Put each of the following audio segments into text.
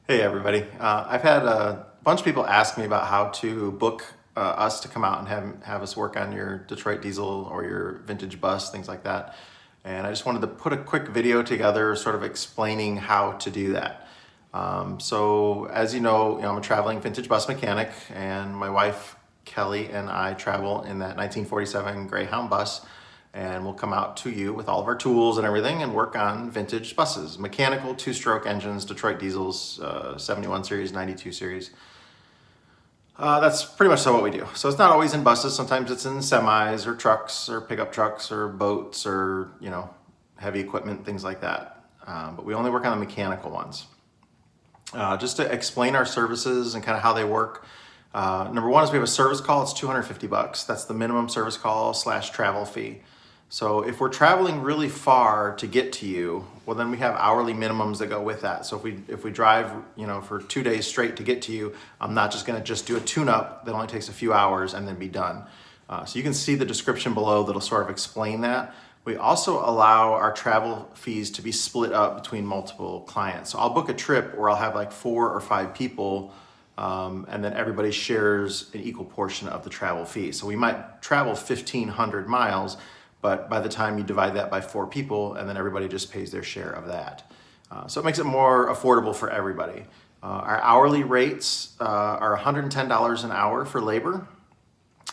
Hey everybody. I've had a bunch of people ask me about how to book us to come out and have us work on your Detroit diesel or your vintage bus, things like that. And I just wanted to put a quick video together sort of explaining how to do that. So as you know, I'm a traveling vintage bus mechanic, and my wife Kelly and I travel in that 1947 Greyhound bus, and we'll come out to you with all of our tools and everything and work on vintage buses, mechanical two-stroke engines, Detroit diesels, 71 series, 92 series. That's pretty much so what we do. So it's not always in buses. Sometimes it's in semis or trucks or pickup trucks or boats or, heavy equipment, things like that. But we only work on the mechanical ones. Just to explain our services and kind of how they work. Number one is we have a service call. It's $250. That's the minimum service call / travel fee. So if we're traveling really far to get to you, well, then we have hourly minimums that go with that. So if we drive, for 2 days straight to get to you, I'm not just going to do a tune-up that only takes a few hours and then be done. So you can see the description below that'll sort of explain that. We also allow our travel fees to be split up between multiple clients. So I'll book a trip where I'll have like 4 or 5 people, and then everybody shares an equal portion of the travel fee. So we might travel 1,500 miles, but by the time you divide that by 4 people, and then everybody just pays their share of that. So it makes it more affordable for everybody. Our hourly rates are $110 an hour for labor.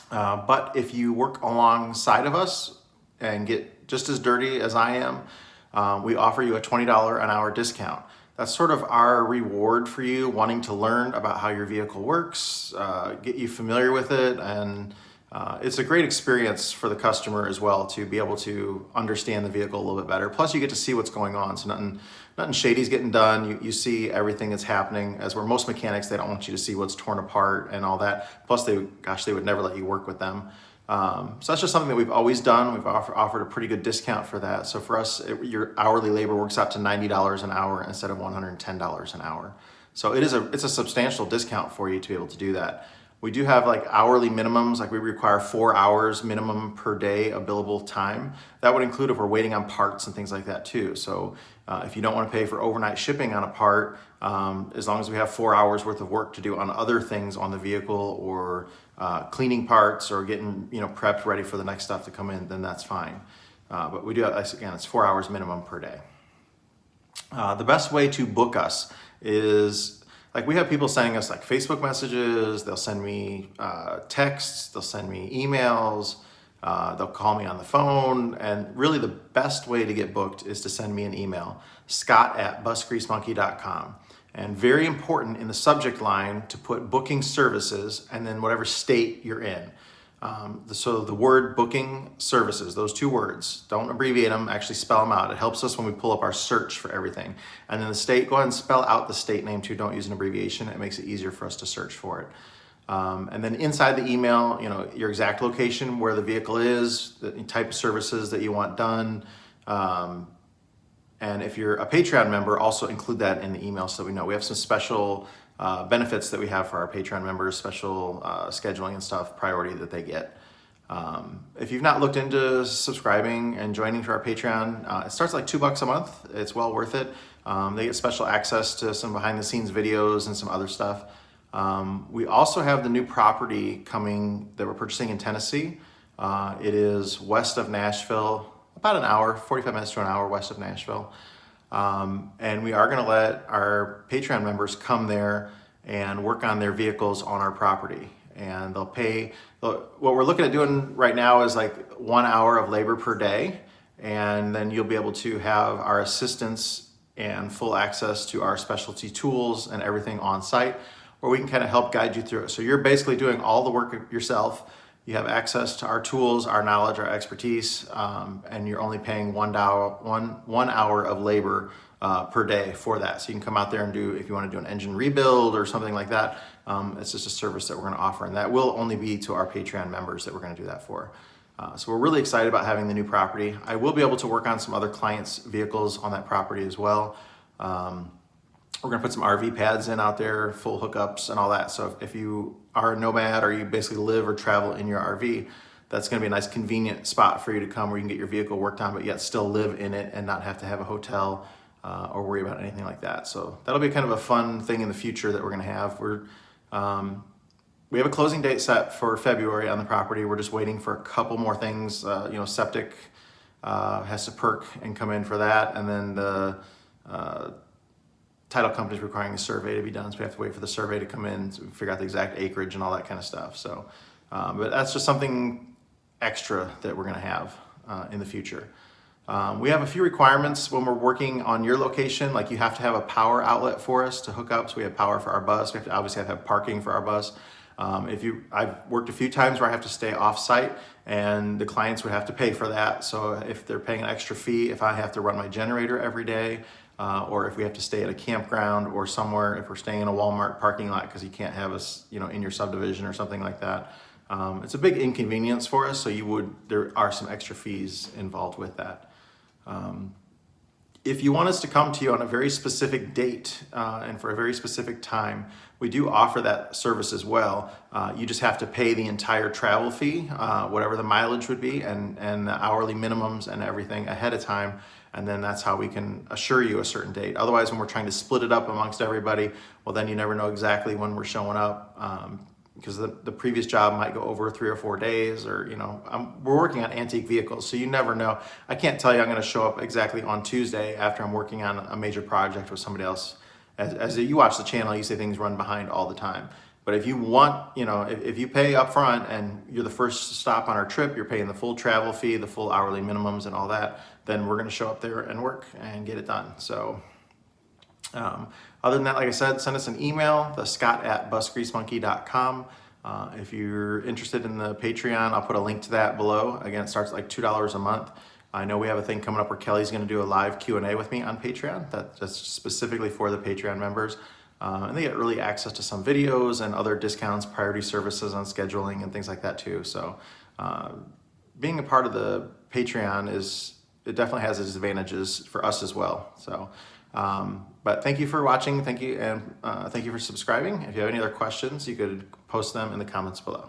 But if you work alongside of us and get just as dirty as I am, we offer you a $20 an hour discount. That's sort of our reward for you wanting to learn about how your vehicle works, get you familiar with it, and it's a great experience for the customer as well to be able to understand the vehicle a little bit better. Plus you get to see what's going on. So nothing shady's getting done. You see everything that's happening, as where most mechanics, they don't want you to see what's torn apart and all that. Plus they would never let you work with them. So that's just something that we've always done. We've offered a pretty good discount for that. So for us, your hourly labor works out to $90 an hour instead of $110 an hour. So it's a substantial discount for you to be able to do that. We do have like hourly minimums, like we require 4 hours minimum per day of billable time. That would include if we're waiting on parts and things like that too. So if you don't want to pay for overnight shipping on a part, as long as we have 4 hours worth of work to do on other things on the vehicle, or cleaning parts or getting prepped ready for the next stuff to come in, then that's fine. But we do, again, it's 4 hours minimum per day. The best way to book us is, like, we have people sending us like Facebook messages, they'll send me texts, they'll send me emails, they'll call me on the phone, and really the best way to get booked is to send me an email, scott@busgreasemonkey.com. And very important in the subject line to put booking services and then whatever state you're in. So the word booking services, those 2 words, don't abbreviate them, actually spell them out. It helps us when we pull up our search for everything. And then the state, go ahead and spell out the state name too. Don't use an abbreviation. It makes it easier for us to search for it. And then inside the email, your exact location, where the vehicle is, the type of services that you want done. And if you're a Patreon member, also include that in the email so we know. We have some special benefits that we have for our Patreon members, special scheduling and stuff, priority that they get. If you've not looked into subscribing and joining to our Patreon, it starts like $2 a month. It's well worth it. They get special access to some behind the scenes videos and some other stuff. We also have the new property coming that we're purchasing in Tennessee. It is west of Nashville, about an hour, 45 minutes to an hour west of Nashville. And we are going to let our Patreon members come there and work on their vehicles on our property. And they'll pay, what we're looking at doing right now is like 1 hour of labor per day. And then you'll be able to have our assistants and full access to our specialty tools and everything on site, where we can kind of help guide you through it. So you're basically doing all the work yourself. You have access to our tools, our knowledge, our expertise, and you're only paying 1 hour of labor per day for that. So you can come out there and do, if you want to do an engine rebuild or something like that, it's just a service that we're going to offer, and that will only be to our Patreon members that we're going to do that for. So we're really excited about having the new property. I will be able to work on some other clients' vehicles on that property as well. We're going to put some RV pads in out there, full hookups and all that. So if you are a nomad or you basically live or travel in your RV, that's going to be a nice convenient spot for you to come where you can get your vehicle worked on, but yet still live in it and not have to have a hotel or worry about anything like that. So that'll be kind of a fun thing in the future that we're going to have. We have a closing date set for February on the property. We're just waiting for a couple more things. Septic has to perk and come in for that, and then the title company is requiring a survey to be done, so we have to wait for the survey to come in to figure out the exact acreage and all that kind of stuff. So, but that's just something extra that we're going to have in the future. We have a few requirements when we're working on your location. Like, you have to have a power outlet for us to hook up, so we have power for our bus. We have to obviously have parking for our bus. I've worked a few times where I have to stay off site, and the clients would have to pay for that. So if they're paying an extra fee, if I have to run my generator every day, or if we have to stay at a campground or somewhere, if we're staying in a Walmart parking lot because you can't have us, in your subdivision or something like that, it's a big inconvenience for us. So there are some extra fees involved with that. If you want us to come to you on a very specific date and for a very specific time, we do offer that service as well. You just have to pay the entire travel fee, whatever the mileage would be, and the hourly minimums and everything ahead of time. And then that's how we can assure you a certain date. Otherwise, when we're trying to split it up amongst everybody, well, then you never know exactly when we're showing up. Because the previous job might go over 3 or 4 days, or we're working on antique vehicles, so you never know. I can't tell you I'm going to show up exactly on Tuesday after I'm working on a major project with somebody else. As you watch the channel, you see things run behind all the time. But if you want, if you pay up front and you're the first stop on our trip, you're paying the full travel fee, the full hourly minimums and all that, then we're going to show up there and work and get it done. So other than that, like I said, send us an email, scott@busgreasemonkey.com. If you're interested in the Patreon, I'll put a link to that below. Again, it starts at like $2 a month. I know we have a thing coming up where Kelly's going to do a live Q&A with me on Patreon. That's specifically for the Patreon members. And they get early access to some videos and other discounts, priority services on scheduling and things like that too. So being a part of the Patreon it definitely has its advantages for us as well. So, but thank you for watching. Thank you. And thank you for subscribing. If you have any other questions, you could post them in the comments below.